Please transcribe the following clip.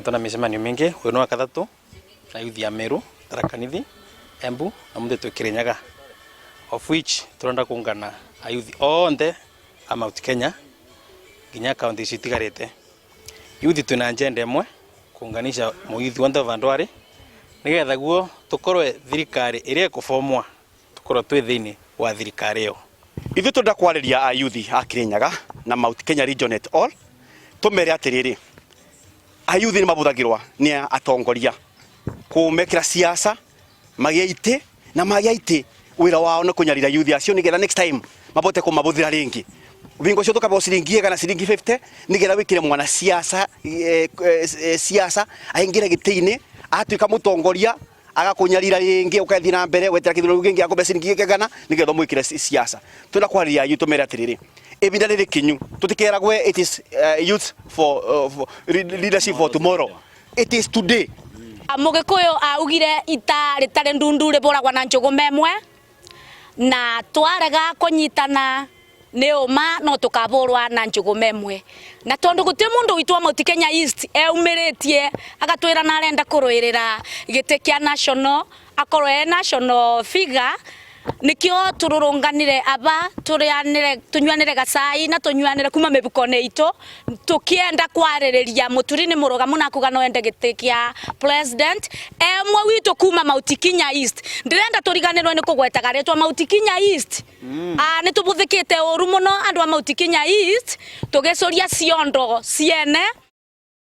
Tuna micemanio mingi uyu ni wa kathatu na youth ya Meru, Tharaka Nithi, Embu na Muthitu Kirinyaga, of which turenda kuungana a youth onthe a Mount Kenya nginya kaunti citigarite. Youth tuna agenda imwe kuunganisha muyuthi wonthe vandu ari nigetha guo tukorwe thirikari iria ikufomwa tukorwe twi thiini wa thirikari iyo. Ithu tunda kwariria a youth a Kirinyaga na Mount Kenya region at all tumere atiriri a youth ni mabuthagirwa ni atongoria kumekira siasa magiaite na magiaite wira wao na kunyarira youth acio nigetha next time mabote kumabuthira ringi vingo cio tukabo ciringi kana ciringi 50 nigetha wikire mwana siasa siasa aingira gitiini atuika mutongoria agakunyarira ringi ukathi na mbere wetera kithuro gingi akobe ciringi kegana nigetha mwikire siasa tunda kwariria youth tumere atiriri ebinda riri kinyu tutikeragwe it is youth for leadership for tomorrow. It is today. Mugikuyu augire ita ritare ndundu riboragwa na njugu memwe na twarega kunyitana ni uma no tukaborwa na njugu memwe na tondu gutie mundu witwa Mount Kenya East eumiritie agatwira na arenda kuruirira gite kia national akorwe national figure nikio tururunganire aba tunywanire gacai na tunywanire kuma mibukone itu tukienda kwaririria muturini murugamu na kuga no ende gite kia president emwe witu kuma Mount Kenya East ndirenda turiganirwe ni kugwetaga retwa Mount Kenya East ni tubuthikite uru muno andu a Mount Kenya East tugecoria ciondo ciene